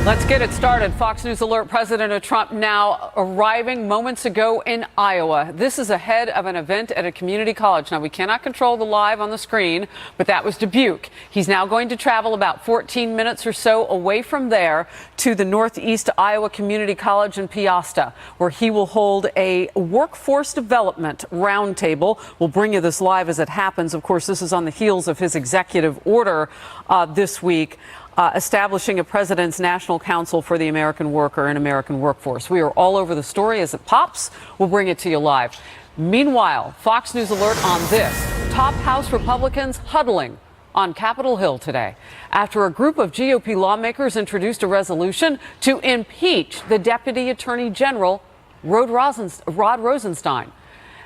Let's get it started. Fox News alert: President Trump now arriving moments ago in Iowa. This is ahead of an event at a community college. Now, we cannot control the live on the screen, but that was Dubuque. He's now going to travel about 14 minutes or so away from there to the Northeast Iowa Community College in Peosta, where he will hold a workforce development roundtable. We'll bring you this live as it happens. Of course, this is on the heels of his executive order this week. Establishing a President's National Council for the American Worker and American Workforce. We are all over the story as it pops. We'll bring it to you live. Meanwhile, Fox News alert on this. Top House Republicans huddling on Capitol Hill today after a group of GOP lawmakers introduced a resolution to impeach the Deputy Attorney General, Rod Rosenstein.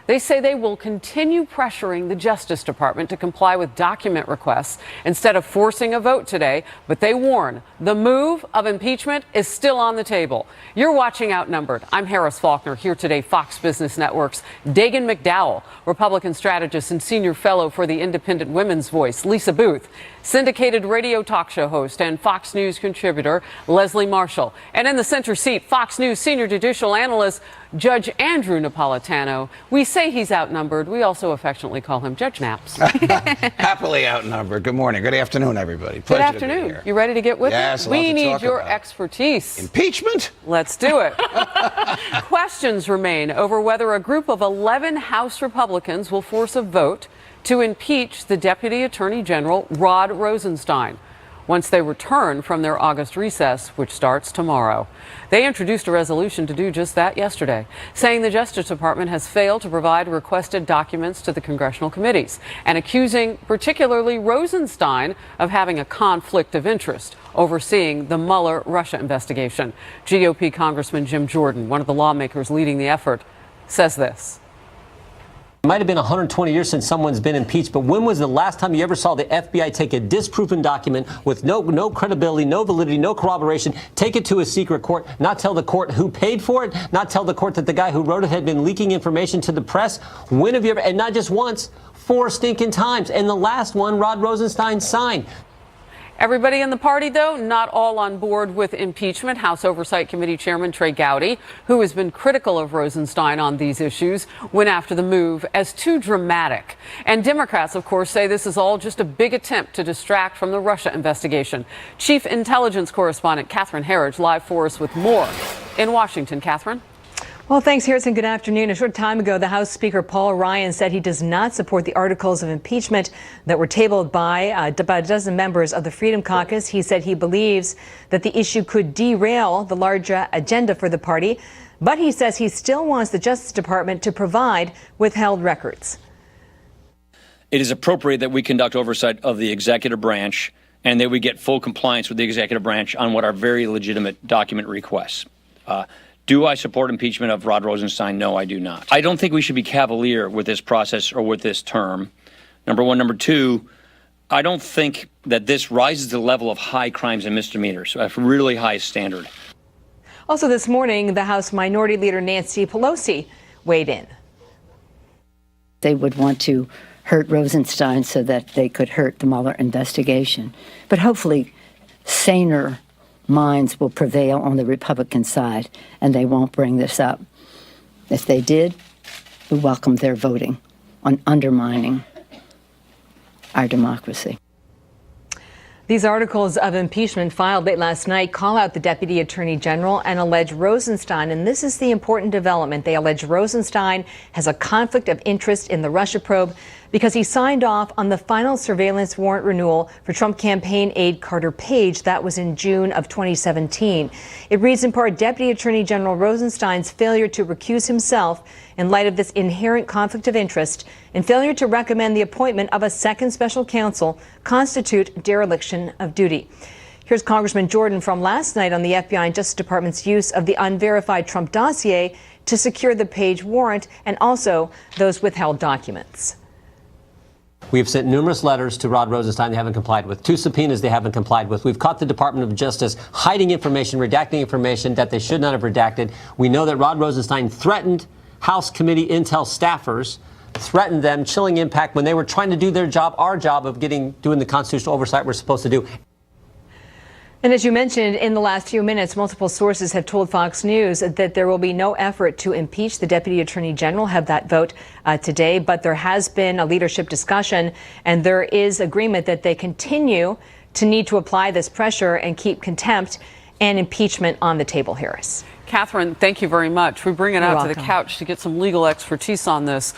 They say they will continue pressuring the Justice Department to comply with document requests instead of forcing a vote today. But they warn the move of impeachment is still on the table. You're watching Outnumbered. I'm Harris Faulkner, here today, Fox Business Network's Dagan McDowell, Republican strategist and senior fellow for the Independent Women's Voice, Lisa Booth, syndicated radio talk show host and Fox News contributor Leslie Marshall, and in the center seat, Fox News senior judicial analyst Judge Andrew Napolitano. We say he's outnumbered. We also affectionately call him Judge Naps. Happily outnumbered. Good morning. Good afternoon, everybody. Good afternoon. You ready to get with it? We need your expertise. Impeachment? Let's do it. Questions remain over whether a group of 11 House Republicans will force a vote to impeach the Deputy Attorney General, Rod Rosenstein, once they return from their August recess, which starts tomorrow. They introduced a resolution to do just that yesterday, saying the Justice Department has failed to provide requested documents to the congressional committees, and accusing particularly Rosenstein of having a conflict of interest overseeing the Mueller Russia investigation. GOP Congressman Jim Jordan, one of the lawmakers leading the effort, says this. It might have been 120 years since someone's been impeached, but when was the last time you ever saw the FBI take a disproven document with no credibility, no validity, no corroboration, take it to a secret court, not tell the court who paid for it, not tell the court that the guy who wrote it had been leaking information to the press? When have you ever, and not just once, 4 stinking times, and the last one Rod Rosenstein signed. Everybody in the party, though, not all on board with impeachment. House Oversight Committee Chairman Trey Gowdy, who has been critical of Rosenstein on these issues, went after the move as too dramatic. And Democrats, of course, say this is all just a big attempt to distract from the Russia investigation. Chief Intelligence Correspondent Catherine Herridge live for us with more in Washington. Catherine? Well, thanks, Harrison. Good afternoon. A short time ago, the House Speaker Paul Ryan said he does not support the articles of impeachment that were tabled by about a dozen members of the Freedom Caucus. He said he believes that the issue could derail the larger agenda for the party, but he says he still wants the Justice Department to provide withheld records. It is appropriate that we conduct oversight of the executive branch and that we get full compliance with the executive branch on what are very legitimate document requests. Do I support impeachment of Rod Rosenstein? No, I do not. I don't think we should be cavalier with this process or with this term. Number one. Number two, I don't think that this rises to the level of high crimes and misdemeanors, a really high standard. Also this morning, the House Minority Leader Nancy Pelosi weighed in. They would want to hurt Rosenstein so that they could hurt the Mueller investigation. But hopefully saner minds will prevail on the Republican side, and they won't bring this up. If they did, we welcome their voting on undermining our democracy. These articles of impeachment filed late last night call out the Deputy Attorney General and allege Rosenstein, and this is the important development. They allege Rosenstein has a conflict of interest in the Russia probe because he signed off on the final surveillance warrant renewal for Trump campaign aide Carter Page. That was in June of 2017. It reads in part, Deputy Attorney General Rosenstein's failure to recuse himself in light of this inherent conflict of interest and failure to recommend the appointment of a second special counsel constitute dereliction of duty. Here's Congressman Jordan from last night on the FBI and Justice Department's use of the unverified Trump dossier to secure the Page warrant and also those withheld documents. We have sent numerous letters to Rod Rosenstein they haven't complied with, 2 subpoenas they haven't complied with. We've caught the Department of Justice hiding information, redacting information that they should not have redacted. We know that Rod Rosenstein threatened House Committee Intel staffers, threatened them, chilling impact when they were trying to do their job, our job of doing the constitutional oversight we're supposed to do. And as you mentioned, in the last few minutes, multiple sources have told Fox News that there will be no effort to impeach the Deputy Attorney General, have that vote today. But there has been a leadership discussion, and there is agreement that they continue to need to apply this pressure and keep contempt and impeachment on the table, Harris. Catherine, thank you very much. We bring it out to the couch to get some legal expertise on this.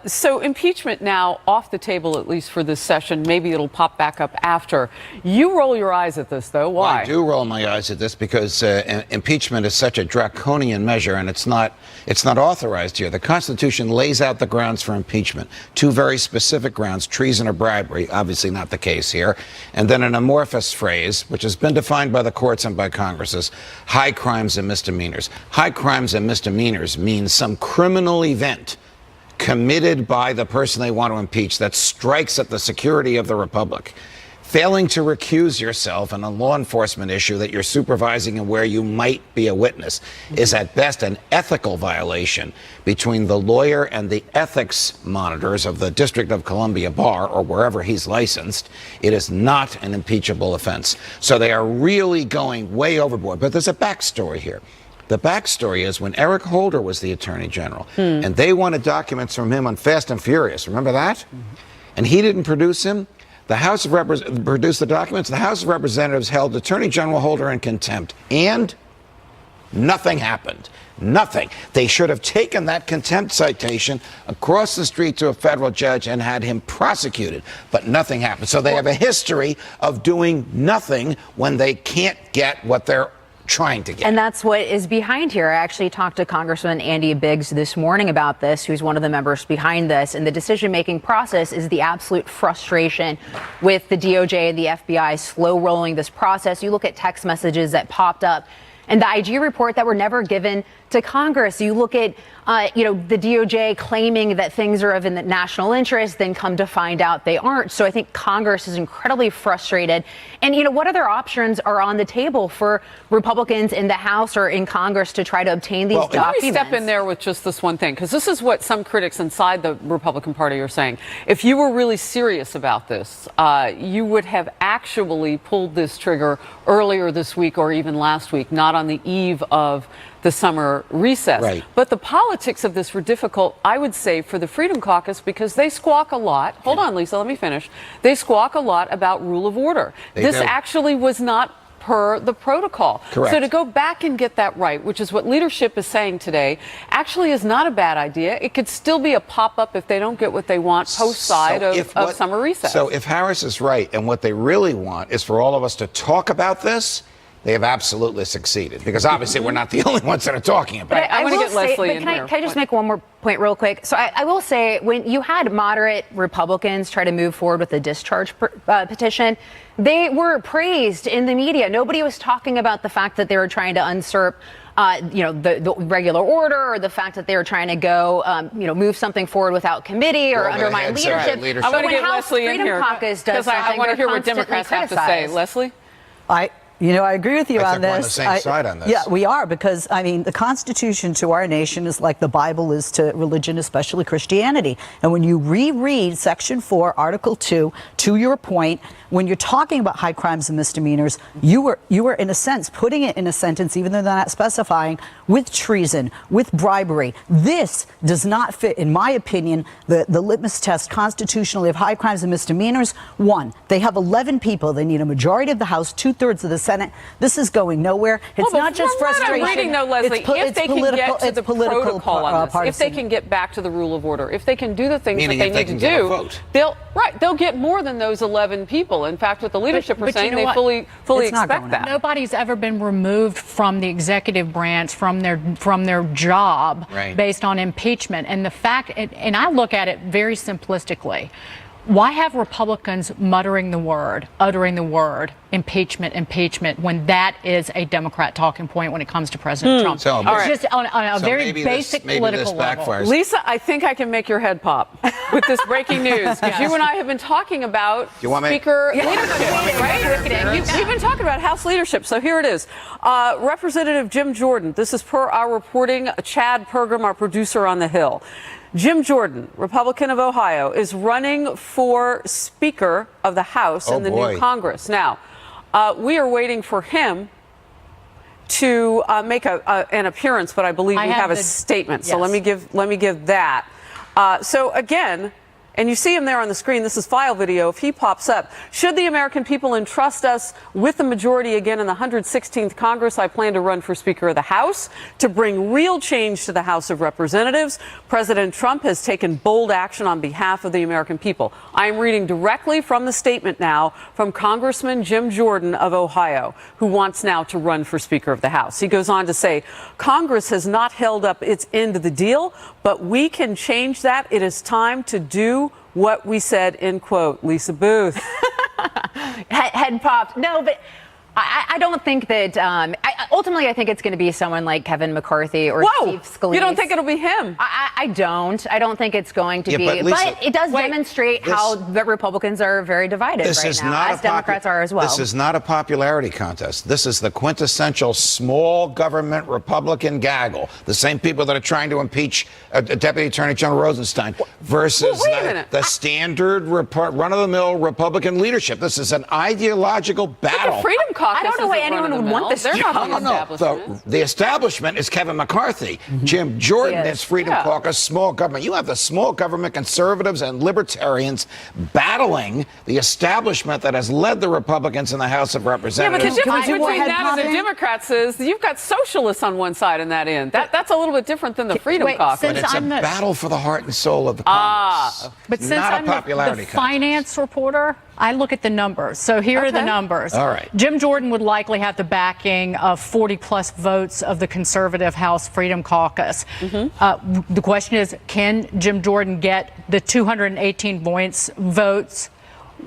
So impeachment now off the table, at least for this session. Maybe it'll pop back up after. You roll your eyes at this, though. Why? Well, I do roll my eyes at this because impeachment is such a draconian measure, and it's not authorized here. The Constitution lays out the grounds for impeachment, two very specific grounds: treason or bribery. Obviously not the case here. And then an amorphous phrase, which has been defined by the courts and by Congress, as high crimes and misdemeanors. High crimes and misdemeanors means some criminal event committed by the person they want to impeach that strikes at the security of the republic. Failing to recuse yourself in a law enforcement issue that you're supervising and where you might be a witness is at best an ethical violation between the lawyer and the ethics monitors of the District of Columbia Bar or wherever he's licensed. It is not an impeachable offense. So they are really going way overboard. But there's a backstory here. The backstory is when Eric Holder was the Attorney General, and they wanted documents from him on Fast and Furious. Remember that? And he didn't produce him. The House of Representatives produced the documents. The House of Representatives held Attorney General Holder in contempt, and nothing happened. Nothing. They should have taken that contempt citation across the street to a federal judge and had him prosecuted, but nothing happened. So they have a history of doing nothing when they can't get what they're trying to get. And that's what is behind here. I actually talked to Congressman Andy Biggs this morning about this, who's one of the members behind this. And the decision-making process is the absolute frustration with the DOJ and the FBI slow rolling this process. You look at text messages that popped up and the IG report that were never given to Congress. You look at, the DOJ claiming that things are of in the national interest, then come to find out they aren't. So I think Congress is incredibly frustrated. And, what other options are on the table for Republicans in the House or in Congress to try to obtain these documents? Let me step in there with just this one thing, because this is what some critics inside the Republican Party are saying. If you were really serious about this, you would have actually pulled this trigger earlier this week or even last week, not on the eve of the summer recess. Right. But the politics of this were difficult, I would say, for the Freedom Caucus because they squawk a lot. Hold on, Lisa, let me finish. They squawk a lot about rule of order. This actually was not per the protocol. Correct. So to go back and get that right, which is what leadership is saying today, actually is not a bad idea. It could still be a pop-up if they don't get what they want post-side of summer recess. So if Harris is right and what they really want is for all of us to talk about this, they have absolutely succeeded, because obviously we're not the only ones that are talking about it. I want to get Leslie in here. Can I just make one more point real quick? So I will say, when you had moderate Republicans try to move forward with the discharge petition, they were praised in the media. Nobody was talking about the fact that they were trying to usurp the regular order, or the fact that they were trying to go, move something forward without committee or undermine leadership. I want to get House Leslie in Freedom here Caucus does something, I want to hear what Democrats have to say. Leslie? I agree with you on this. We're on the same side on this. Yeah, we are, because, the Constitution to our nation is like the Bible is to religion, especially Christianity. And when you reread Section 4, Article 2, to your point, when you're talking about high crimes and misdemeanors, you were in a sense putting it in a sentence, even though they're not specifying, with treason, with bribery. This does not fit, in my opinion, the litmus test constitutionally of high crimes and misdemeanors. One, they have 11 people. They need a majority of the House, 2/3 of the Senate. This is going nowhere. It's not just frustration. I'm reading, though, Leslie, if they can get to the protocol on this, if they can get back to the rule of order, if they can do the things that they need to do, they'll get more than those 11 people. In fact, what the leadership are saying, they fully expect that. Nobody's ever been removed from the executive branch, from their job, based on impeachment. And the fact, and I look at it very simplistically. Why have Republicans uttering the word, impeachment, when that is a Democrat talking point when it comes to President Trump? So, it's just on a very basic political level. Lisa, I think I can make your head pop with this breaking news, because you and I have been talking about Speaker leadership, right? We've been talking about House leadership, so here it is. Representative Jim Jordan, this is per our reporting, Chad Pergram, our producer on the Hill. Jim Jordan, Republican of Ohio, is running for Speaker of the House in the new Congress. Now, We are waiting for him to make an appearance, but I believe we have a statement. Yes. So let me give that. So again, and you see him there on the screen. This is file video. If he pops up, should the American people entrust us with the majority again in the 116th Congress, I plan to run for Speaker of the House to bring real change to the House of Representatives. President Trump has taken bold action on behalf of the American people. I am reading directly from the statement now from Congressman Jim Jordan of Ohio, who wants now to run for Speaker of the House. He goes on to say, Congress has not held up its end of the deal, but we can change that. It is time to do what we said, end quote. Lisa Booth. Head popped. No, but I don't think that. Ultimately, I think it's going to be someone like Kevin McCarthy or Steve Scalise. You don't think it'll be him? I don't. I don't think it's going to be. But, Lisa, but it does demonstrate how the Republicans are very divided right now, as Democrats are as well. This is not a popularity contest. This is the quintessential small government Republican gaggle. The same people that are trying to impeach Deputy Attorney General Rosenstein versus the standard run-of-the-mill Republican leadership. This is an ideological battle. The Freedom Caucus. I don't know why anyone would want this They're job. not the establishment. The establishment is Kevin McCarthy. Jim Jordan is Freedom Caucus, small government. You have the small government conservatives and libertarians battling the establishment that has led the Republicans in the House of Representatives. Yeah, but the difference between that and the Democrats is you've got socialists on one side and that end. That's a little bit different than the Freedom Caucus. But it's a battle for the heart and soul of the Congress. But since not I'm a popularity the finance reporter, I look at the numbers. So here are the numbers. All right. Jim Jordan would likely have the backing of 40-plus votes of the conservative House Freedom Caucus. The question is, can Jim Jordan get the 218 votes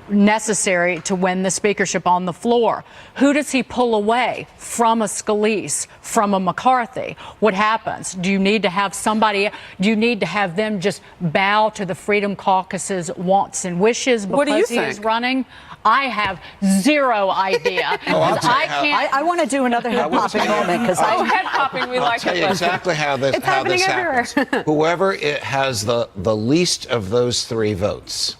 necessary to win the speakership on the floor? Who does he pull away from a Scalise, from a McCarthy? What happens? Do you need to have somebody, do you need to have them just bow to the Freedom Caucus's wants and wishes because he is running? I have zero idea. I want to do another head popping moment because head popping, we like it. I'll tell you exactly how this happens. Whoever has the least of those three votes,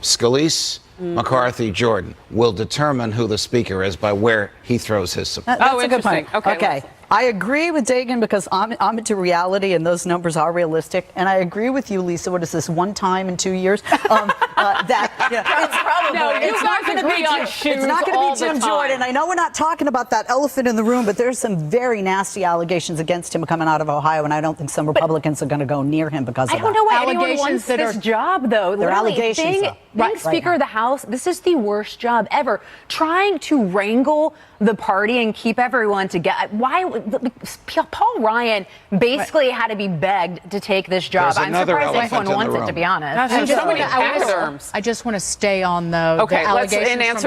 Scalise, McCarthy, Jordan, will determine who the speaker is by where he throws his support. That's a good point. Okay. I agree with Dagan because I'm into reality and those numbers are realistic. And I agree with you, Lisa. What is this, one time in 2 years? It's not going to be Jim Jordan. I know we're not talking about that elephant in the room, but there's some very nasty allegations against him coming out of Ohio, and I don't think some Republicans are going to go near him because of that. I don't know why anyone wants this job, though. They're allegations, though. Being Speaker of the House, this is the worst job ever. Trying to wrangle the party and keep everyone together. Paul Ryan basically had to be begged to take this job. I'm surprised anyone wants it, to be honest. I just want to stay on the allegations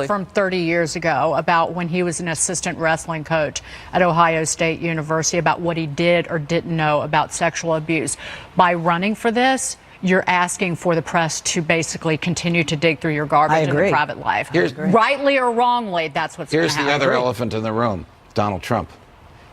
from 30 years ago about when he was an assistant wrestling coach at Ohio State University, about what he did or didn't know about sexual abuse. By running for this, you're asking for the press to basically continue to dig through your garbage in the private life. Rightly or wrongly, that's what's going to happen. Here's the other elephant in the room, Donald Trump.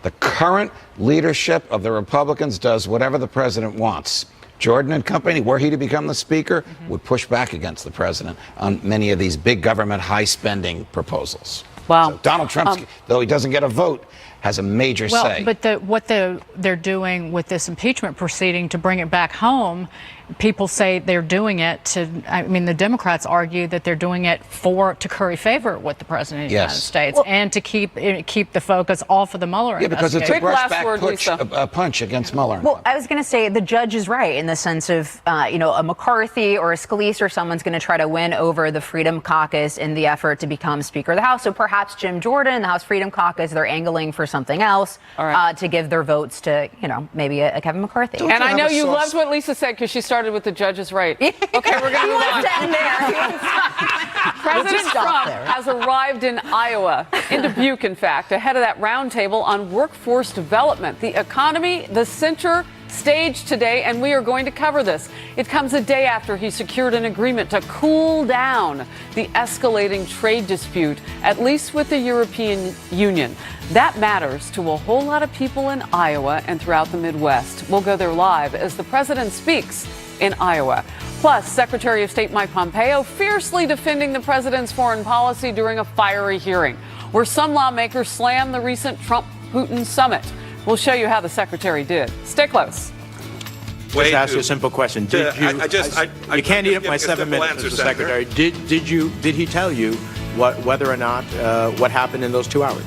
The current leadership of the Republicans does whatever the president wants. Jordan and company, were he to become the speaker, would push back against the president on many of these big government, high-spending proposals. Wow. So Donald Trump, though he doesn't get a vote, has a major say. But what they're doing with this impeachment proceeding to bring it back home, people say they're doing it to, I mean, the Democrats argue that they're doing it to curry favor with the president of the United States and to keep the focus off of the Mueller investigation. Because it's a brushback punch against Mueller. Well, I was going to say the judge is right in the sense of, a McCarthy or a Scalise or someone's going to try to win over the Freedom Caucus in the effort to become Speaker of the House. So perhaps Jim Jordan and the House Freedom Caucus, they're angling for something else to give their votes to, maybe a Kevin McCarthy. And I know you loved what Lisa said because she started with the judge is right. Okay, we're going to move on. President Trump has arrived in Iowa, in Dubuque, in fact, ahead of that roundtable on workforce development. The economy, the center stage today, and we are going to cover this. It comes a day after he secured an agreement to cool down the escalating trade dispute, at least with the European Union. That matters to a whole lot of people in Iowa and throughout the Midwest. We'll go there live as the president speaks in Iowa. Plus, Secretary of State Mike Pompeo fiercely defending the president's foreign policy during a fiery hearing, where some lawmakers slammed the recent Trump-Putin summit. We'll show you how the secretary did. Stay close. Just ask you a simple question. Did you? You can't eat up my 7 minutes, Mr. Secretary. Did he tell you whether or not what happened in those 2 hours?